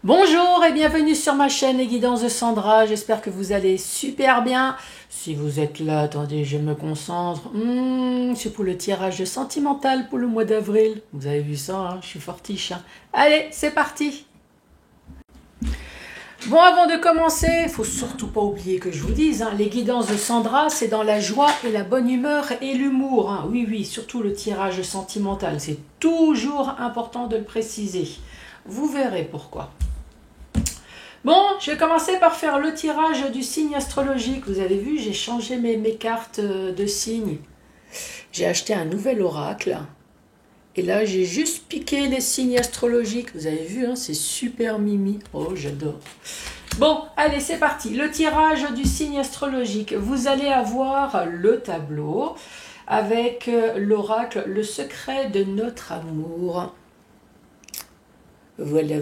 Bonjour et bienvenue sur ma chaîne Les Guidances de Sandra, j'espère que vous allez super bien. Si vous êtes là, attendez, je me concentre. C'est pour le tirage de sentimental pour le mois d'avril. Vous avez vu ça, hein, je suis fortiche. Hein. Allez, c'est parti. Bon, avant de commencer, il faut surtout pas oublier que je vous dise, hein, les guidances de Sandra, c'est dans la joie et la bonne humeur et l'humour. Hein. Oui, surtout le tirage sentimental, c'est toujours important de le préciser. Vous verrez pourquoi. Bon, je vais commencer par faire le tirage du signe astrologique. Vous avez vu, j'ai changé mes cartes de signes. J'ai acheté un nouvel oracle. Et là, j'ai juste piqué les signes astrologiques. Vous avez vu, hein, c'est super mimi. Oh, j'adore. Bon, allez, c'est parti. Le tirage du signe astrologique. Vous allez avoir le tableau avec l'oracle, le secret de notre amour. Voilà.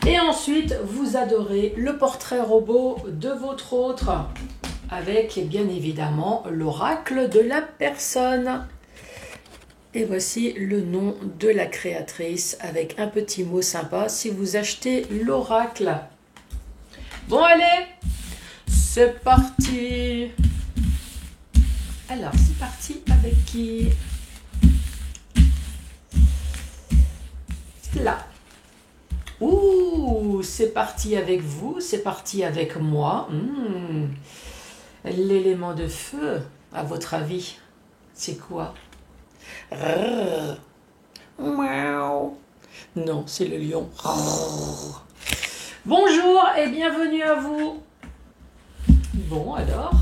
Et ensuite, vous adorez le portrait robot de votre autre avec bien évidemment l'oracle de la personne. Et voici le nom de la créatrice avec un petit mot sympa si vous achetez l'oracle. Bon, allez, c'est parti. Alors, c'est parti avec qui? Là. Ouh, c'est parti avec vous, c'est parti avec moi. L'élément de feu, à votre avis, c'est quoi? Miaou. Non, c'est le lion. Bonjour et bienvenue à vous. Bon, alors,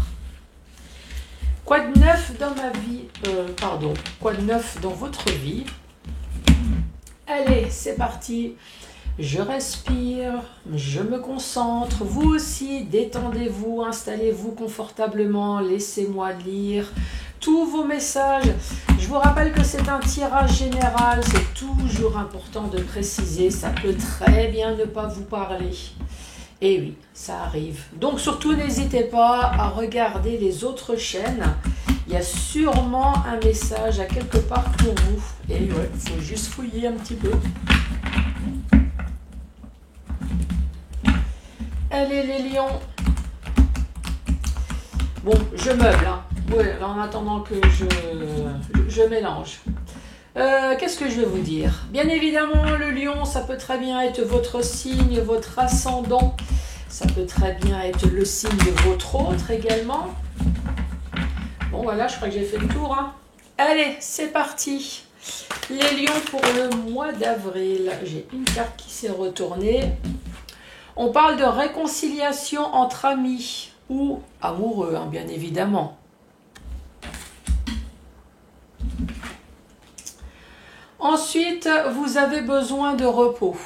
quoi de neuf dans ma vie? Quoi de neuf dans votre vie? Allez, c'est parti. Je respire, je me concentre. Vous aussi, détendez-vous, installez-vous confortablement. Laissez-moi lire tous vos messages. Je vous rappelle que c'est un tirage général. C'est toujours important de préciser. Ça peut très bien ne pas vous parler. Et oui, ça arrive. Donc surtout, n'hésitez pas à regarder les autres chaînes. Il y a sûrement un message à quelque part pour vous. Et ouais, il faut juste fouiller un petit peu. Allez les lions. Bon, je meuble. Hein. Ouais, en attendant que je mélange. Qu'est-ce que je vais vous dire? Bien évidemment, le lion, ça peut très bien être votre signe, votre ascendant. Ça peut très bien être le signe de votre autre également. Bon, voilà, je crois que j'ai fait le tour. Hein. Allez, c'est parti. Les lions pour le mois d'avril. J'ai une carte qui s'est retournée. On parle de réconciliation entre amis ou amoureux, hein, bien évidemment. Ensuite, vous avez besoin de repos.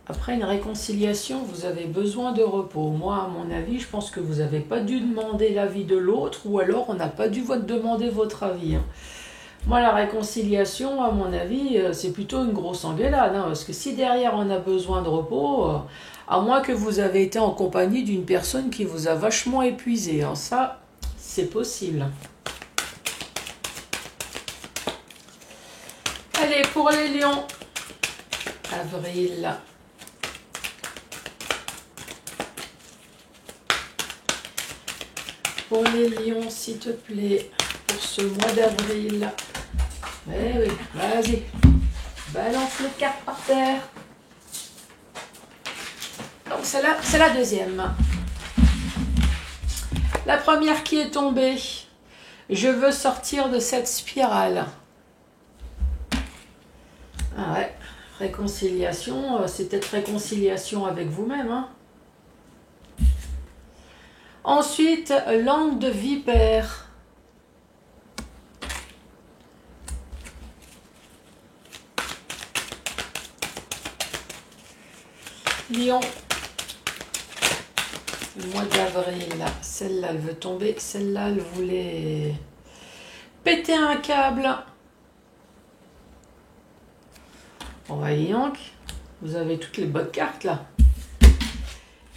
Après une réconciliation, vous avez besoin de repos. Moi, à mon avis, je pense que vous n'avez pas dû demander l'avis de l'autre ou alors on n'a pas dû demander votre avis. Hein. Moi, la réconciliation, à mon avis, c'est plutôt une grosse engueulade. Hein, parce que si derrière, on a besoin de repos, à moins que vous avez été en compagnie d'une personne qui vous a vachement épuisé. Hein, ça, c'est possible. Allez, pour les lions, avril. Pour les lions, s'il te plaît, pour ce mois d'avril. Eh oui, vas-y. Balance les cartes par terre. Donc, c'est la deuxième. La première qui est tombée. Je veux sortir de cette spirale. Ah ouais, réconciliation, c'est peut-être réconciliation avec vous-même. Hein. Ensuite, langue de vipère. Lion. Le mois d'avril, celle-là, elle veut tomber. Celle-là, elle voulait péter un câble. Bon, voyez donc, vous avez toutes les bonnes cartes, là.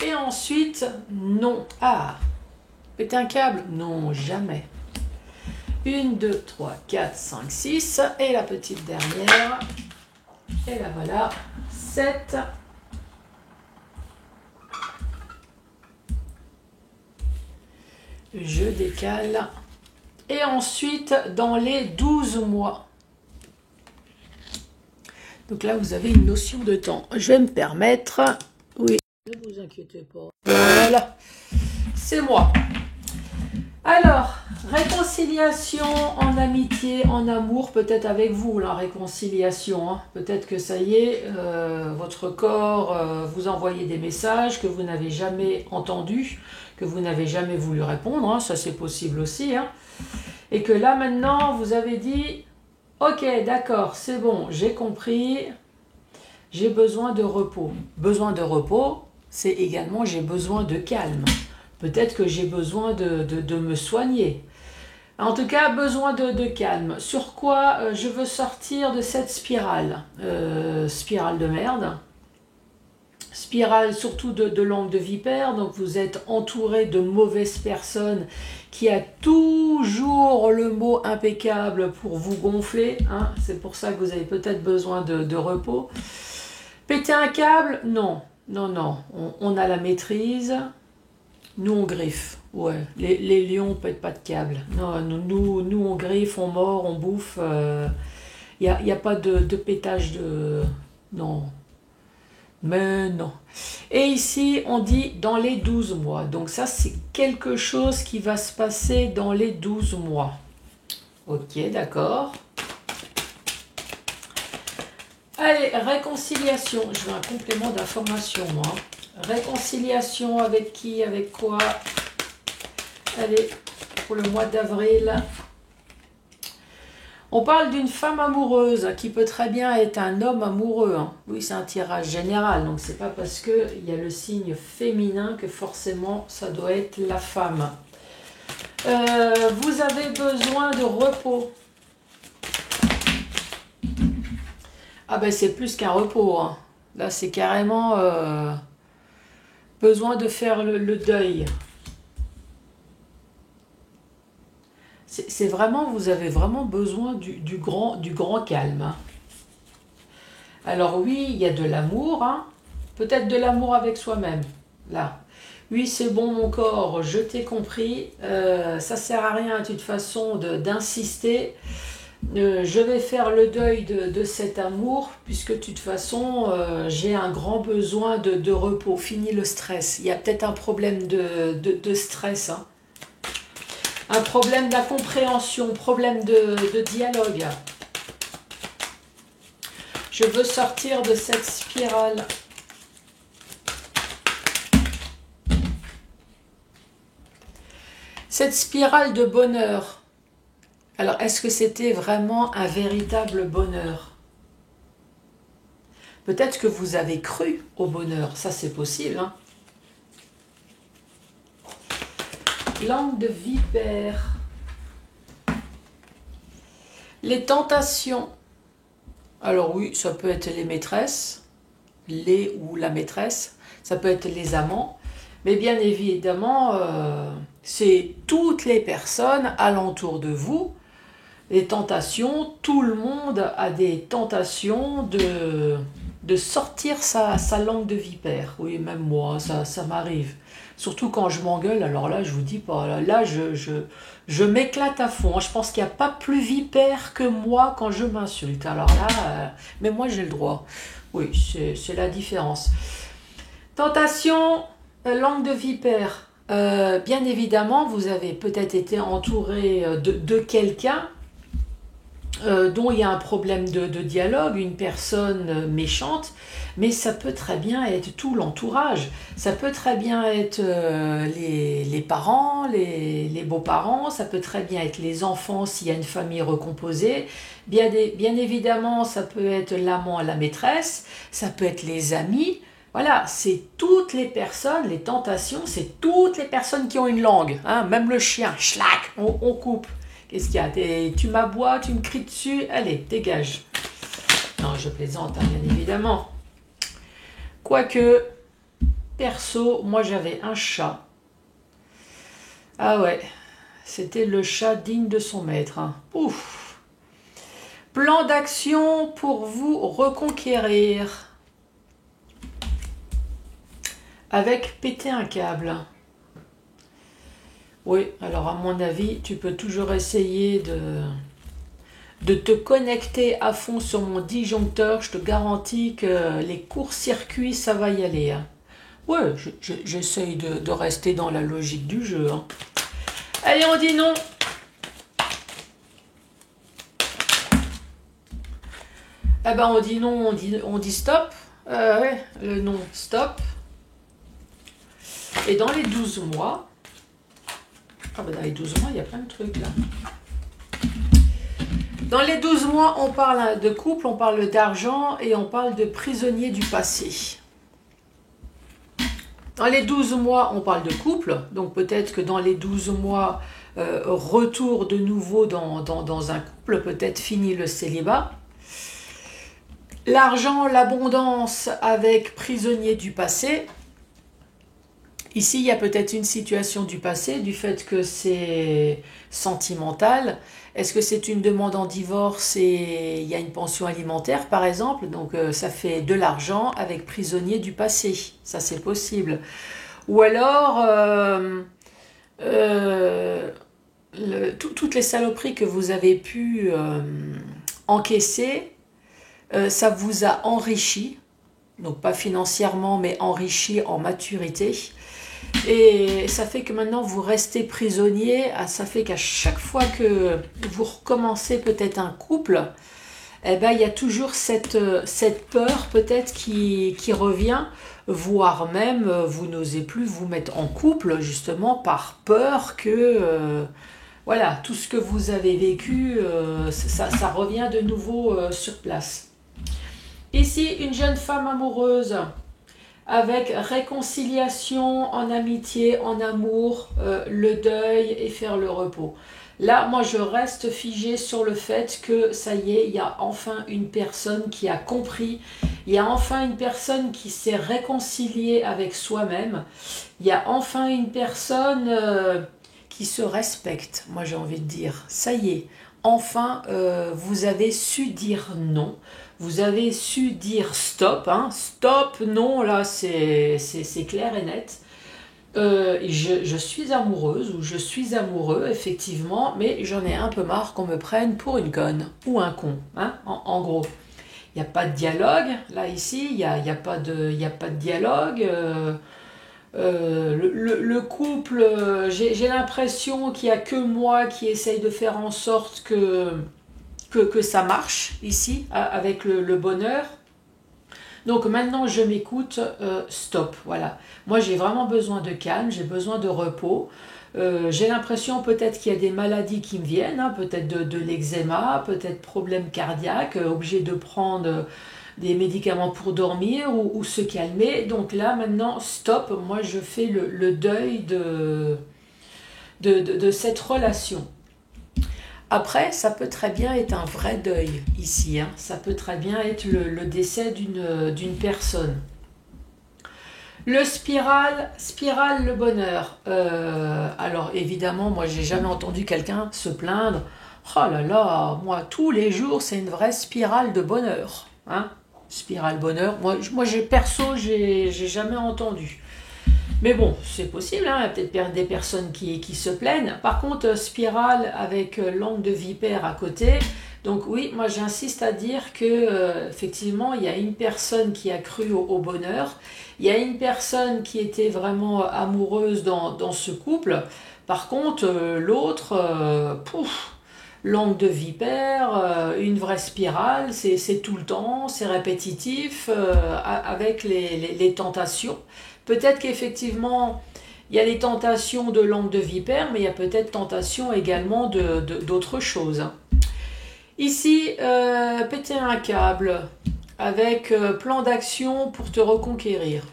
Et ensuite, non. Ah, péter un câble? Non, jamais. 1, 2, 3, 4, 5, 6. Et la petite dernière. Et là voilà, 7. Je décale. Et ensuite, dans les 12 mois. Donc là, vous avez une notion de temps. Je vais me permettre... Oui, ne vous inquiétez pas. Voilà, c'est moi. Alors, réconciliation en amitié, en amour, peut-être avec vous, la réconciliation. Hein. Peut-être que ça y est, votre corps vous envoyez des messages que vous n'avez jamais entendus, que vous n'avez jamais voulu répondre. Hein. Ça, c'est possible aussi. Hein. Et que là, maintenant, vous avez dit, ok, d'accord, c'est bon, j'ai compris, j'ai besoin de repos. Besoin de repos, c'est également j'ai besoin de calme. Peut-être que j'ai besoin de me soigner. En tout cas, besoin de calme. Sur quoi je veux sortir de cette spirale spirale de merde. Spirale surtout de langue de vipère. Donc vous êtes entouré de mauvaises personnes qui a toujours le mot impeccable pour vous gonfler. Hein. C'est pour ça que vous avez peut-être besoin de repos. Péter un câble? Non. Non, non. On a la maîtrise. Nous, on griffe. Ouais. Les lions ne pètent pas de câble. Non, nous, on griffe, on mord, on bouffe. Y a pas de pétage de... Non. Mais non. Et ici, on dit dans les 12 mois. Donc ça, c'est quelque chose qui va se passer dans les 12 mois. Ok, d'accord. Allez, réconciliation. Je veux un complément d'information, moi. Réconciliation avec qui, avec quoi? Allez, pour le mois d'avril. On parle d'une femme amoureuse qui peut très bien être un homme amoureux. Hein. Oui, c'est un tirage général, donc c'est pas parce qu'il y a le signe féminin que forcément ça doit être la femme. Vous avez besoin de repos. Ah ben c'est plus qu'un repos. Hein. Là c'est carrément besoin de faire le deuil. C'est vraiment, vous avez vraiment besoin du grand calme. Hein. Alors oui, il y a de l'amour, hein. Peut-être de l'amour avec soi-même, là. Oui, c'est bon mon corps, je t'ai compris, ça sert à rien de toute façon d'insister. Je vais faire le deuil de cet amour, puisque de toute façon, j'ai un grand besoin de repos. Fini le stress. Il y a peut-être un problème de stress, hein. Un problème d'incompréhension, problème de dialogue. Je veux sortir de cette spirale. Cette spirale de bonheur. Alors, est-ce que c'était vraiment un véritable bonheur? Peut-être que vous avez cru au bonheur. Ça, c'est possible, hein. Langue de vipère. Les tentations. Alors oui, ça peut être les maîtresses, les ou la maîtresse. Ça peut être les amants. Mais bien évidemment, c'est toutes les personnes alentour de vous. Les tentations, tout le monde a des tentations de sortir sa langue de vipère. Oui, même moi, ça m'arrive. Surtout quand je m'engueule, alors là, je vous dis pas, là, je m'éclate à fond. Je pense qu'il n'y a pas plus vipère que moi quand je m'insulte. Alors là, mais moi, j'ai le droit. Oui, c'est la différence. Tentation, langue de vipère. Bien évidemment, vous avez peut-être été entouré de quelqu'un dont il y a un problème de dialogue, une personne méchante, mais ça peut très bien être tout l'entourage. Ça peut très bien être les parents, les beaux-parents, ça peut très bien être les enfants s'il y a une famille recomposée. Bien évidemment, ça peut être l'amant, la maîtresse, ça peut être les amis. Voilà, c'est toutes les personnes, les tentations, c'est toutes les personnes qui ont une langue. Hein, même le chien, schlac, on coupe. Qu'est-ce qu'il y a? Tu m'aboies, tu me cries dessus, allez, dégage. Non, je plaisante, hein, bien évidemment. Quoique, perso, moi j'avais un chat. Ah ouais, c'était le chat digne de son maître. Hein. Ouf. Plan d'action pour vous reconquérir. Avec péter un câble. Oui, alors à mon avis, tu peux toujours essayer de te connecter à fond sur mon disjoncteur. Je te garantis que les courts-circuits, ça va y aller. Hein. Ouais, j'essaye de rester dans la logique du jeu. Hein. Allez, on dit non. Ah ben on dit non, on dit stop. Ouais, le non, stop. Et dans les 12 mois, ah ben dans les 12 mois, il y a plein de trucs là. Dans les 12 mois, on parle de couple, on parle d'argent et on parle de prisonnier du passé. Dans les 12 mois, on parle de couple, donc peut-être que dans les 12 mois, retour de nouveau dans un couple, peut-être fini le célibat. L'argent, l'abondance avec prisonnier du passé. Ici, il y a peut-être une situation du passé, du fait que c'est sentimental. Est-ce que c'est une demande en divorce et il y a une pension alimentaire, par exemple? Donc, ça fait de l'argent avec prisonnier du passé. Ça, c'est possible. Ou alors, toutes les saloperies que vous avez pu encaisser, ça vous a enrichi. Donc, pas financièrement, mais enrichi en maturité. Et ça fait que maintenant vous restez prisonnier, ça fait qu'à chaque fois que vous recommencez peut-être un couple, eh ben, il y a toujours cette peur peut-être qui revient, voire même vous n'osez plus vous mettre en couple justement par peur que voilà, tout ce que vous avez vécu, ça revient de nouveau sur place. Ici, une jeune femme amoureuse avec réconciliation en amitié, en amour, le deuil et faire le repos. Là, moi, je reste figée sur le fait que, ça y est, il y a enfin une personne qui a compris, il y a enfin une personne qui s'est réconciliée avec soi-même, il y a enfin une personne qui se respecte, moi j'ai envie de dire. Ça y est, enfin, vous avez su dire non. Vous avez su dire stop, hein. Stop, non, là c'est clair et net. Je suis amoureuse ou je suis amoureux, effectivement, mais j'en ai un peu marre qu'on me prenne pour une conne ou un con, hein, en gros. Il n'y a pas de dialogue, là ici, il n'y a pas de dialogue. Le couple, j'ai l'impression qu'il n'y a que moi qui essaye de faire en sorte que ça marche ici, avec le bonheur. Donc maintenant je m'écoute, stop, voilà. Moi j'ai vraiment besoin de calme, j'ai besoin de repos. J'ai l'impression peut-être qu'il y a des maladies qui me viennent, hein, peut-être de l'eczéma, peut-être problème cardiaque, obligé de prendre des médicaments pour dormir ou se calmer. Donc là maintenant, stop, moi je fais le deuil de cette relation. Après, ça peut très bien être un vrai deuil ici, hein. Ça peut très bien être le décès d'une personne. Le spirale le bonheur. Alors évidemment, moi j'ai jamais entendu quelqu'un se plaindre. Oh là là, moi tous les jours c'est une vraie spirale de bonheur, hein. Spirale bonheur. Moi perso, j'ai jamais entendu. Mais bon, c'est possible, hein, il y a peut-être des personnes qui se plaignent. Par contre, spirale avec langue de vipère à côté. Donc oui, moi j'insiste à dire que effectivement, il y a une personne qui a cru au bonheur. Il y a une personne qui était vraiment amoureuse dans ce couple. Par contre, l'autre, langue de vipère, une vraie spirale, c'est tout le temps, c'est répétitif, avec les tentations. Peut-être qu'effectivement, il y a les tentations de langue de vipère, mais il y a peut-être tentation également d'autres choses. Ici, péter un câble avec plan d'action pour te reconquérir.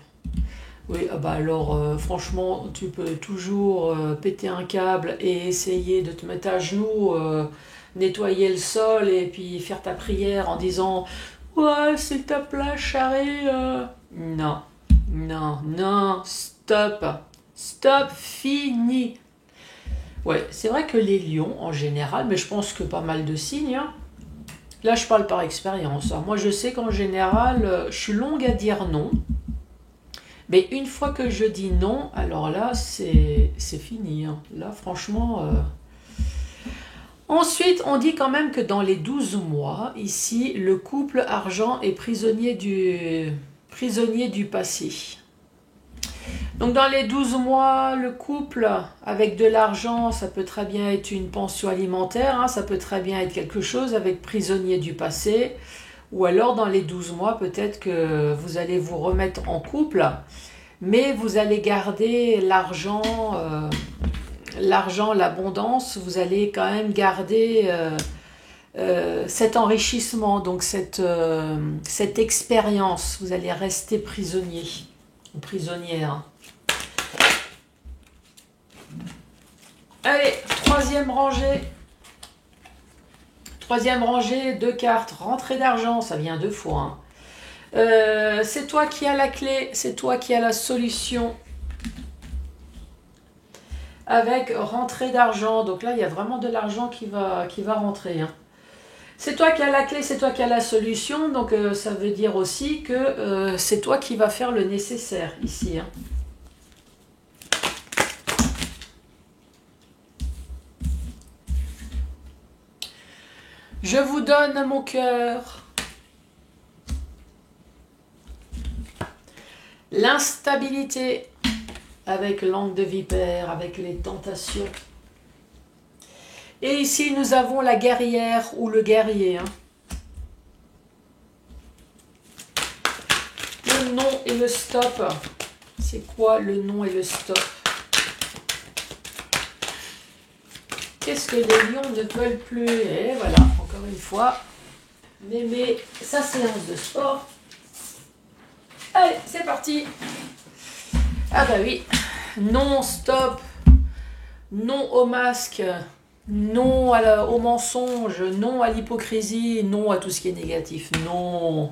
Oui, ah bah alors franchement, tu peux toujours péter un câble et essayer de te mettre à genoux, nettoyer le sol et puis faire ta prière en disant « Ouais, s'il te plaît, chérie. » Non, non, non, stop. Stop, fini. Ouais, c'est vrai que les lions, en général, mais je pense que pas mal de signes, hein, Là, je parle par expérience, hein. Moi, je sais qu'en général, je suis longue à dire non. Mais une fois que je dis non, alors là, c'est fini, hein. Là, franchement... Ensuite, on dit quand même que dans les 12 mois, ici, le couple argent est prisonnier du passé. Donc dans les 12 mois, le couple avec de l'argent, ça peut très bien être une pension alimentaire, hein, ça peut très bien être quelque chose avec prisonnier du passé, ou alors dans les 12 mois, peut-être que vous allez vous remettre en couple, mais vous allez garder l'argent, l'abondance, vous allez quand même garder cet enrichissement, donc cette expérience, vous allez rester prisonnier ou prisonnière. Allez, troisième rangée. Troisième rangée, 2 cartes. Rentrée d'argent, ça vient 2 fois. Hein. C'est toi qui as la clé, c'est toi qui as la solution. Avec rentrée d'argent. Donc là, il y a vraiment de l'argent qui va rentrer. Hein. C'est toi qui as la clé, c'est toi qui as la solution. Donc ça veut dire aussi que c'est toi qui vas faire le nécessaire ici. Hein. Je vous donne mon cœur. L'instabilité avec l'angle de vipère, avec les tentations. Et ici, nous avons la guerrière ou le guerrier. Hein. Le non et le stop. C'est quoi le non et le stop? Qu'est-ce que les lions ne veulent plus? Et voilà, encore une fois, Mémé, sa séance de sport. Allez, c'est parti. Ah bah oui, non, stop, non au masque, non au mensonge, non à l'hypocrisie, non à tout ce qui est négatif, non.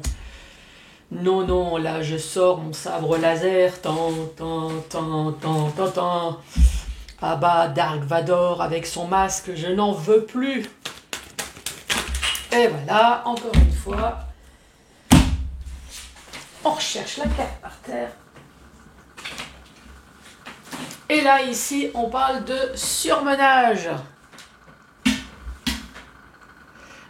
Non, non, là je sors mon sabre laser, tant. Ah bah, Dark Vador avec son masque, je n'en veux plus. Et voilà, encore une fois, on recherche la carte par terre. Et là, ici, on parle de surmenage.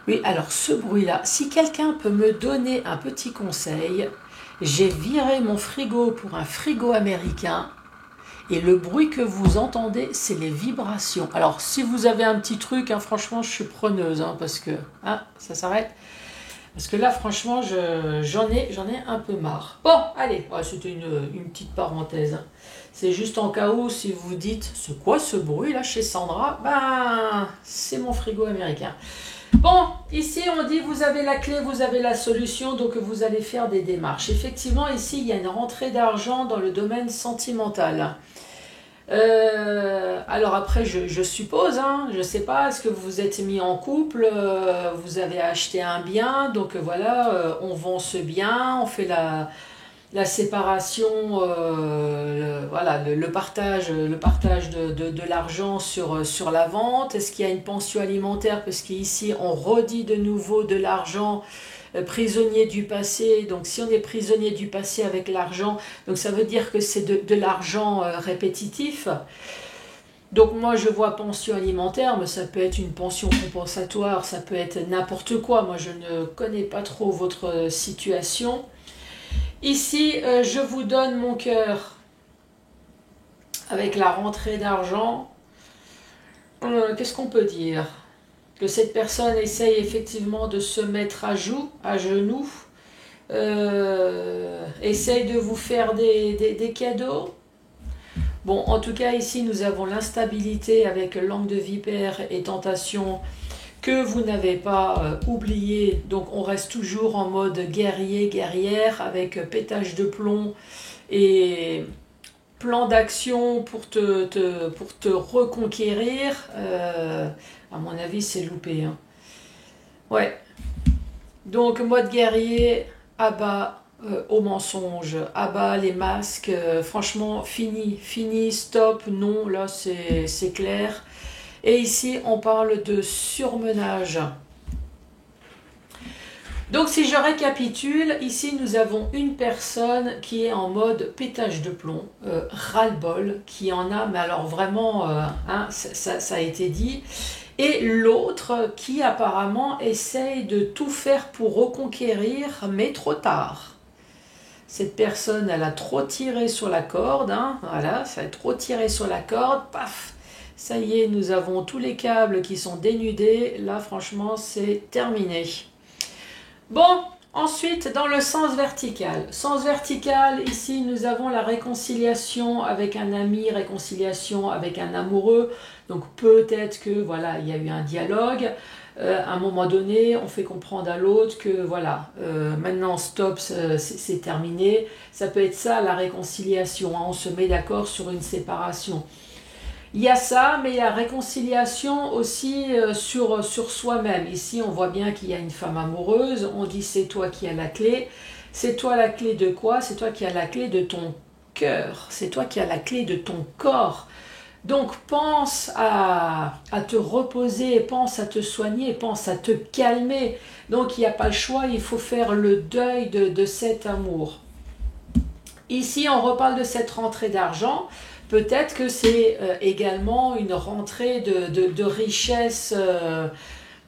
Oui, alors ce bruit-là, si quelqu'un peut me donner un petit conseil, j'ai viré mon frigo pour un frigo américain. Et le bruit que vous entendez, c'est les vibrations. Alors, si vous avez un petit truc, hein, franchement, je suis preneuse, hein, parce que ça s'arrête. Parce que là, franchement, j'en ai un peu marre. Bon, allez, ouais, c'était une petite parenthèse. Hein. C'est juste en cas où, si vous dites, c'est quoi ce bruit là chez Sandra? Ben, c'est mon frigo américain. Bon, ici on dit vous avez la clé, vous avez la solution, donc vous allez faire des démarches. Effectivement, ici il y a une rentrée d'argent dans le domaine sentimental. Alors après, je suppose, hein, je ne sais pas, est-ce que vous vous êtes mis en couple, vous avez acheté un bien, donc voilà, on vend ce bien, on fait la séparation, voilà, le partage de l'argent sur la vente. Est-ce qu'il y a une pension alimentaire? Parce qu'ici, on redit de nouveau de l'argent prisonnier du passé. Donc, si on est prisonnier du passé avec l'argent, donc ça veut dire que c'est de l'argent répétitif. Donc moi je vois pension alimentaire, mais ça peut être une pension compensatoire, ça peut être n'importe quoi. Moi je ne connais pas trop votre situation. Ici, je vous donne mon cœur avec la rentrée d'argent. Qu'est-ce qu'on peut dire? Que cette personne essaye effectivement de se mettre à genoux, essaye de vous faire des cadeaux. Bon, en tout cas, ici, nous avons l'instabilité avec langue de vipère et tentation que vous n'avez pas oublié. Donc, on reste toujours en mode guerrier, guerrière, avec pétage de plomb et plan d'action pour te reconquérir. À mon avis, c'est loupé. Hein. Ouais. Donc, mode guerrier, abat. Au mensonge, abat les masques, franchement fini, stop, non, là c'est clair. Et ici on parle de surmenage. Donc si je récapitule, ici nous avons une personne qui est en mode pétage de plomb, ras-le-bol, qui en a, mais alors vraiment, hein, ça a été dit, et l'autre qui apparemment essaye de tout faire pour reconquérir, mais trop tard. Cette personne, elle a trop tiré sur la corde, hein, voilà, ça a trop tiré sur la corde, paf, ça y est, nous avons tous les câbles qui sont dénudés, là franchement c'est terminé. Bon, ensuite, dans le sens vertical. Sens vertical, ici, nous avons la réconciliation avec un ami, réconciliation avec un amoureux. Donc, peut-être que, voilà, il y a eu un dialogue. À un moment donné, on fait comprendre à l'autre que, voilà, maintenant, stop, c'est terminé. Ça peut être ça, la réconciliation, hein. On se met d'accord sur une séparation. Il y a ça, mais il y a réconciliation aussi sur soi-même. Ici, on voit bien qu'il y a une femme amoureuse. On dit c'est toi qui as la clé. C'est toi la clé de quoi? C'est toi qui as la clé de ton cœur. C'est toi qui as la clé de ton corps. Donc pense à te reposer, pense à te soigner, pense à te calmer. Donc il n'y a pas le choix, il faut faire le deuil de cet amour. Ici, on reparle de cette rentrée d'argent. Peut-être que c'est également une rentrée de richesse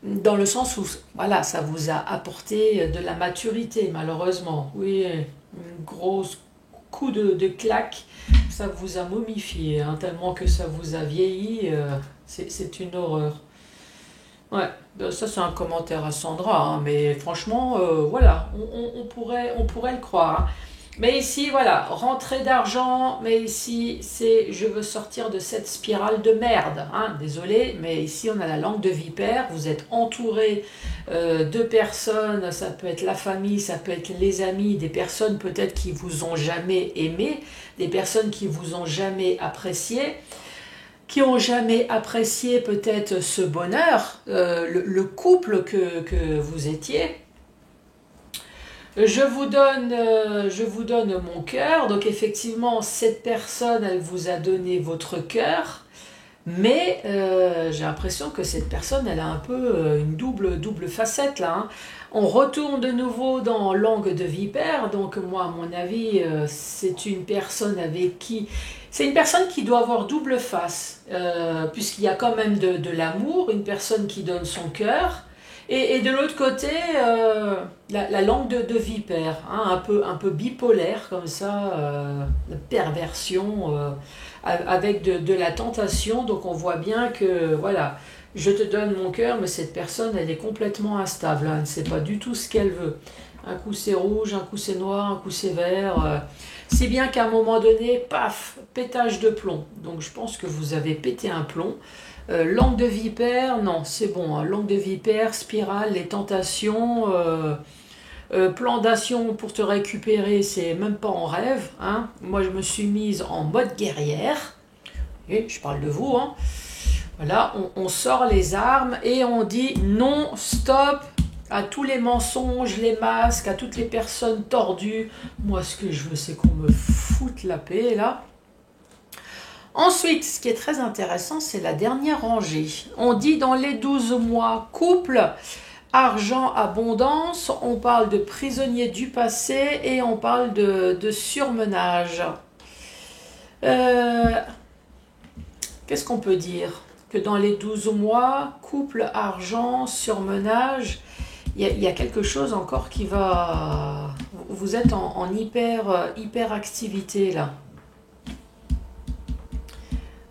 dans le sens où voilà, ça vous a apporté de la maturité, malheureusement. Oui, un gros coup de claque, ça vous a momifié, hein, tellement que ça vous a vieilli, c'est une horreur. Ouais, ça c'est un commentaire à Sandra, hein, mais franchement, voilà, on pourrait le croire, hein. Mais ici, voilà, rentrée d'argent, mais ici, c'est je veux sortir de cette spirale de merde, hein, désolé, mais ici, on a la langue de vipère, vous êtes entouré de personnes, ça peut être la famille, ça peut être les amis, des personnes peut-être qui vous ont jamais aimé, des personnes qui vous ont jamais apprécié, qui ont jamais apprécié peut-être ce bonheur, le couple que vous étiez. Je vous donne mon cœur. Donc effectivement, cette personne, elle vous a donné votre cœur. Mais j'ai l'impression que cette personne, elle a un peu une double facette là, hein. On retourne de nouveau dans langue de vipère. Donc moi, à mon avis, c'est une personne avec qui... C'est une personne qui doit avoir double face. Puisqu'il y a quand même de l'amour, une personne qui donne son cœur. Et de l'autre côté, la langue de vipère, hein, un peu bipolaire comme ça, la perversion, avec de la tentation. Donc on voit bien que, voilà, je te donne mon cœur, mais cette personne, elle est complètement instable, hein, elle ne sait pas du tout ce qu'elle veut. Un coup c'est rouge, un coup c'est noir, un coup c'est vert. Si bien qu'à un moment donné, paf, pétage de plomb. Donc je pense que vous avez pété un plomb. Langue de vipère, non, c'est bon, hein. Langue de vipère, spirale, les tentations, plan d'action pour te récupérer, c'est même pas en rêve, hein. Moi, je me suis mise en mode guerrière, et je parle de vous, hein. Voilà, on sort les armes et on dit non, stop à tous les mensonges, les masques, à toutes les personnes tordues. Moi, ce que je veux, c'est qu'on me foute la paix, là. Ensuite, ce qui est très intéressant, c'est la dernière rangée. On dit dans les 12 mois, couple, argent, abondance, on parle de prisonnier du passé et on parle de surmenage. Qu'est-ce qu'on peut dire? Que dans les 12 mois, couple, argent, surmenage, il y a quelque chose encore qui va... Vous êtes en hyper activité là.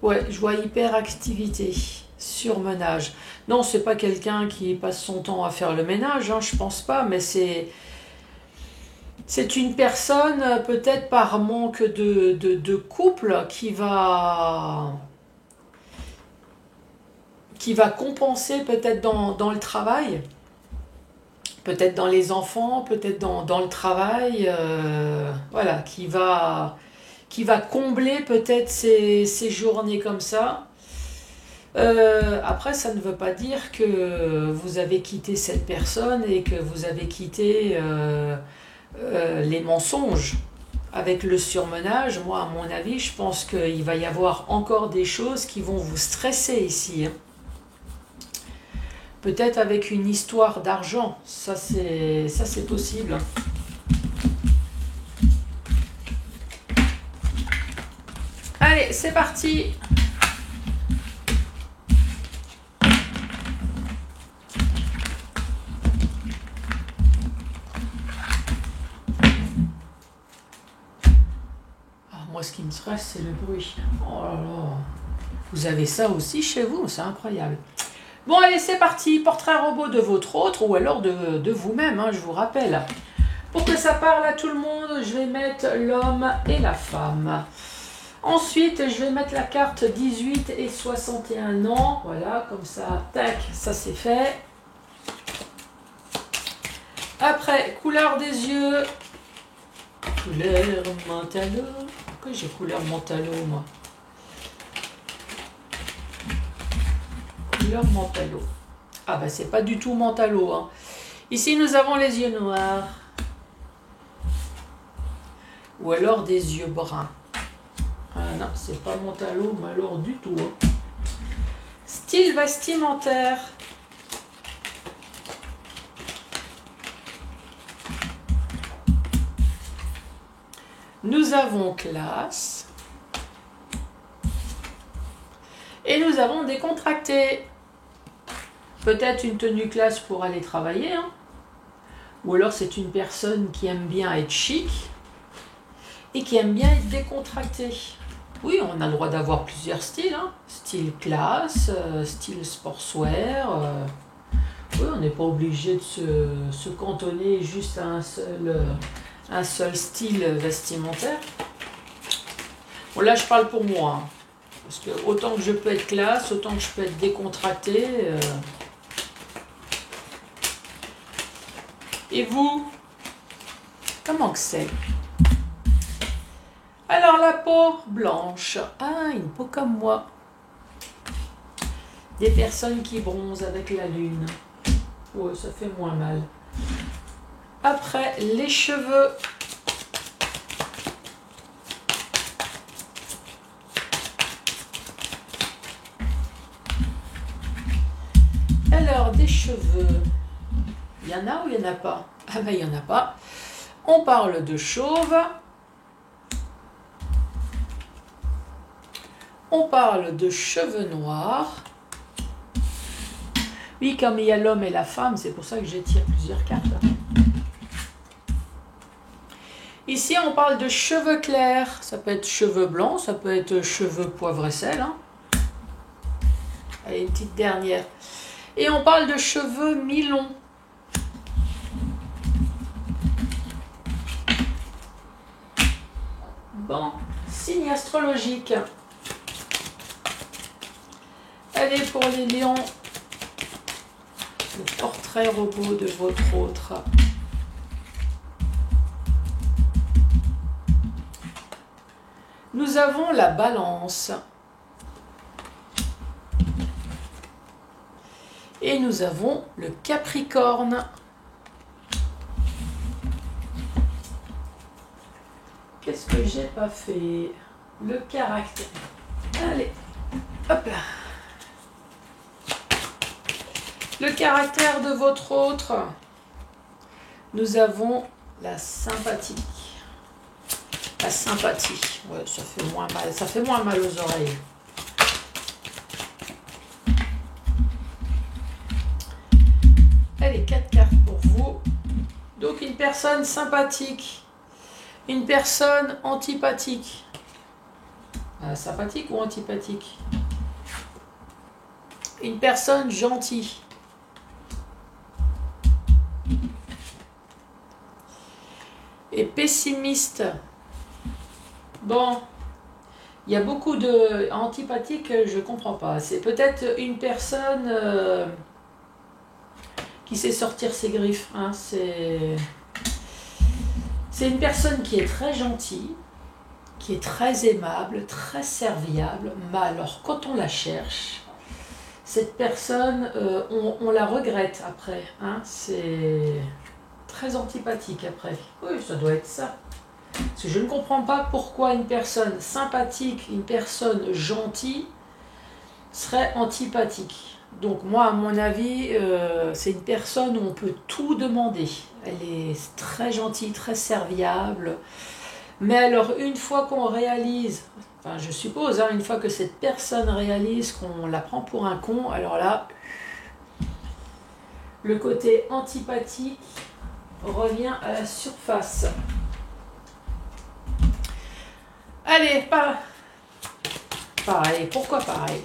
Ouais, je vois hyperactivité, surmenage. Non, c'est pas quelqu'un qui passe son temps à faire le ménage, hein, je pense pas, mais c'est une personne, peut-être par manque de couple, qui va compenser peut-être dans le travail, peut-être dans les enfants, peut-être dans le travail, voilà, qui va combler peut-être ces journées comme ça. Après, ça ne veut pas dire que vous avez quitté cette personne et que vous avez quitté les mensonges. Avec le surmenage, moi, à mon avis, je pense qu'il va y avoir encore des choses qui vont vous stresser ici, hein. Peut-être avec une histoire d'argent, ça c'est possible. Allez, c'est parti. Moi, ce qui me stresse, c'est le bruit. Oh là là. Vous avez ça aussi chez vous, c'est incroyable. Bon, allez, c'est parti. Portrait robot de votre autre ou alors de vous-même, hein, je vous rappelle. Pour que ça parle à tout le monde, je vais mettre l'homme et la femme. Ensuite, je vais mettre la carte 18 et 61 ans. Voilà, comme ça, tac, ça c'est fait. Après, couleur des yeux. Couleur mentalo. Pourquoi j'ai couleur mentalo, moi? Couleur mentalo. Ah bah c'est pas du tout mentalo, hein. Ici nous avons les yeux noirs. Ou alors des yeux bruns. Ah non, c'est pas mentalo, mais alors du tout, hein. Style vestimentaire. Nous avons classe. Et nous avons décontracté. Peut-être une tenue classe pour aller travailler, hein. Ou alors c'est une personne qui aime bien être chic et qui aime bien être décontractée. Oui, on a le droit d'avoir plusieurs styles, hein. Style classe, style sportswear. Oui, on n'est pas obligé de se cantonner juste à un seul style vestimentaire. Bon, là, je parle pour moi, hein. Parce que autant que je peux être classe, autant que je peux être décontractée. Et vous, comment que c'est? Alors, la peau blanche. Ah, une peau comme moi. Des personnes qui bronzent avec la lune. Ouais, ça fait moins mal. Après, les cheveux. Alors, des cheveux. Il y en a ou il n'y en a pas? Ah ben, il n'y en a pas. On parle de chauve. On parle de cheveux noirs. Oui, comme il y a l'homme et la femme, c'est pour ça que j'étire plusieurs cartes. Ici, on parle de cheveux clairs. Ça peut être cheveux blancs, ça peut être cheveux poivre et sel, hein. Allez, une petite dernière. Et on parle de cheveux mi-longs. Bon, signe astrologique. Allez, pour les lions, le portrait robot de votre autre. Nous avons la balance. Et nous avons le Capricorne. Qu'est-ce que j'ai pas fait? Le caractère. Allez, hop là. Le caractère de votre autre. Nous avons la sympathie. La sympathie. Ouais, ça fait moins mal. Ça fait moins mal aux oreilles. Allez, 4 cartes pour vous. Donc une personne sympathique. Une personne antipathique. Sympathique ou antipathique? Une personne gentille. Et pessimiste. Bon, il y a beaucoup de antipathiques, je comprends pas. C'est peut-être une personne qui sait sortir ses griffes, hein. C'est une personne qui est très gentille, qui est très aimable, très serviable. Mais alors, quand on la cherche, cette personne, on la regrette après, hein. C'est très antipathique après. Oui, ça doit être ça. Parce que je ne comprends pas pourquoi une personne sympathique, une personne gentille serait antipathique. Donc moi, à mon avis, c'est une personne où on peut tout demander. Elle est très gentille, très serviable. Mais alors, une fois qu'on réalise, enfin je suppose, hein, une fois que cette personne réalise qu'on la prend pour un con, alors là, le côté antipathique revient à la surface. Allez, pareil. Pourquoi pareil?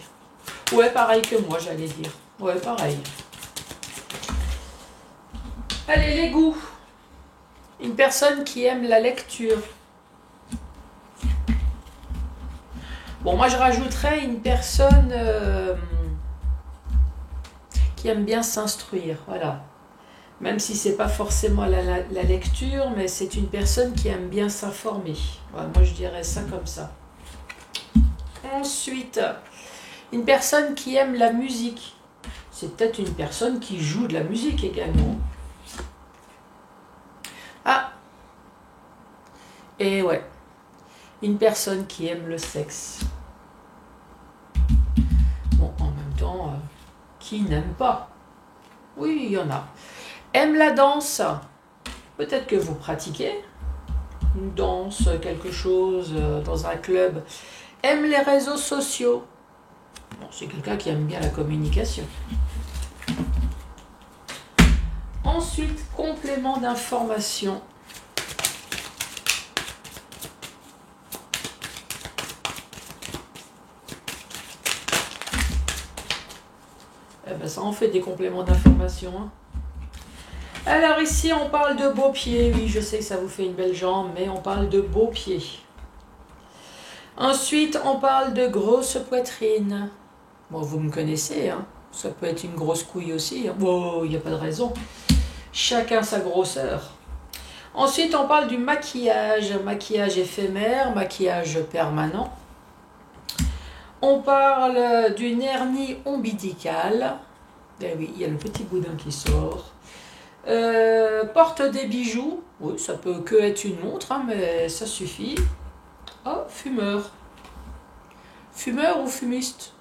Ouais, pareil que moi, j'allais dire. Ouais, pareil. Allez, les goûts. Une personne qui aime la lecture. Bon, moi, je rajouterais une personne qui aime bien s'instruire. Voilà. Même si c'est pas forcément la lecture, mais c'est une personne qui aime bien s'informer. Voilà, moi, je dirais ça comme ça. Ensuite, une personne qui aime la musique. C'est peut-être une personne qui joue de la musique également. Ah! Et ouais. Une personne qui aime le sexe. Bon, en même temps, qui n'aime pas? Oui, il y en a. Aime la danse. Peut-être que vous pratiquez une danse, quelque chose dans un club. Aime les réseaux sociaux. Bon, c'est quelqu'un qui aime bien la communication. Ensuite, complément d'information. Eh ben, ça en fait des compléments d'information. Hein. Alors ici, on parle de beaux pieds. Oui, je sais que ça vous fait une belle jambe, mais on parle de beaux pieds. Ensuite, on parle de grosse poitrine. Bon, vous me connaissez, hein. Ça peut être une grosse couille aussi. Hein. Bon, il n'y a pas de raison. Chacun sa grosseur. Ensuite, on parle du maquillage. Maquillage éphémère, maquillage permanent. On parle d'une hernie ombilicale. Eh oui, il y a le petit boudin qui sort. Porte des bijoux. Oui, ça peut que être une montre, hein, mais ça suffit. Oh, fumeur. Fumeur ou fumiste?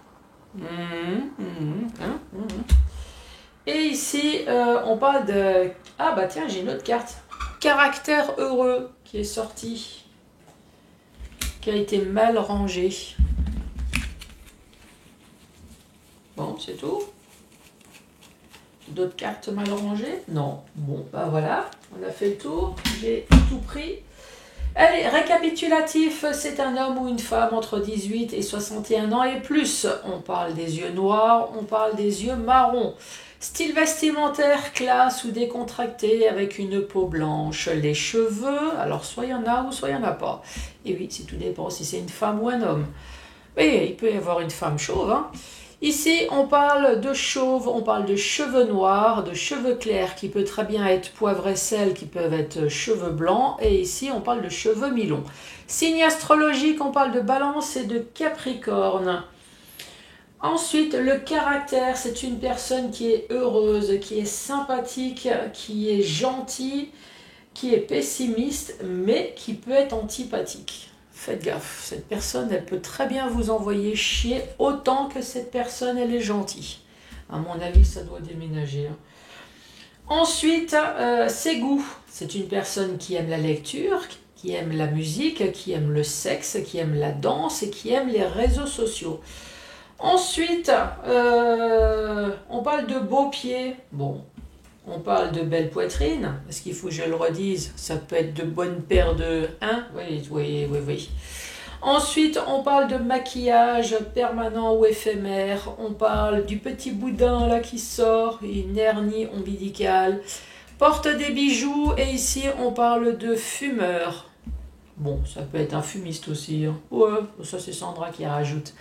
Et ici, on parle de... Ah bah tiens, j'ai une autre carte. Caractère heureux qui est sorti. Qui a été mal rangé. Bon, c'est tout. D'autres cartes mal rangées? Non. Bon, bah voilà, on a fait le tour. J'ai tout pris. Allez, récapitulatif, c'est un homme ou une femme entre 18 et 61 ans et plus. On parle des yeux noirs, on parle des yeux marrons. Style vestimentaire, classe ou décontracté avec une peau blanche. Les cheveux, alors soit il y en a ou soit il n'y en a pas. Et oui, c'est tout dépend si c'est une femme ou un homme. Mais il peut y avoir une femme chauve, hein. Ici, on parle de chauve, on parle de cheveux noirs, de cheveux clairs qui peut très bien être poivre et sel, qui peuvent être cheveux blancs. Et ici, on parle de cheveux mi-longs. Signe astrologique, on parle de Balance et de Capricorne. Ensuite, le caractère, c'est une personne qui est heureuse, qui est sympathique, qui est gentille, qui est pessimiste, mais qui peut être antipathique. Faites gaffe, cette personne, elle peut très bien vous envoyer chier autant que cette personne, elle est gentille. À mon avis, ça doit déménager. Ensuite, ses goûts. C'est une personne qui aime la lecture, qui aime la musique, qui aime le sexe, qui aime la danse et qui aime les réseaux sociaux. Ensuite, on parle de beaux pieds. Bon, on parle de belle poitrine, parce qu'il faut que je le redise, ça peut être de bonnes paires de... Hein? Oui. Ensuite, on parle de maquillage permanent ou éphémère. On parle du petit boudin là qui sort, une hernie ombilicale. Porte des bijoux, et ici, on parle de fumeur. Bon, ça peut être un fumiste aussi. Hein. Ouais, ça c'est Sandra qui rajoute.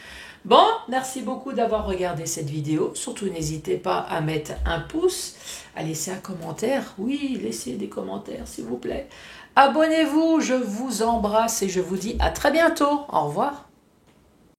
Bon, merci beaucoup d'avoir regardé cette vidéo. Surtout, n'hésitez pas à mettre un pouce, à laisser un commentaire. Oui, laissez des commentaires, s'il vous plaît. Abonnez-vous, je vous embrasse et je vous dis à très bientôt. Au revoir.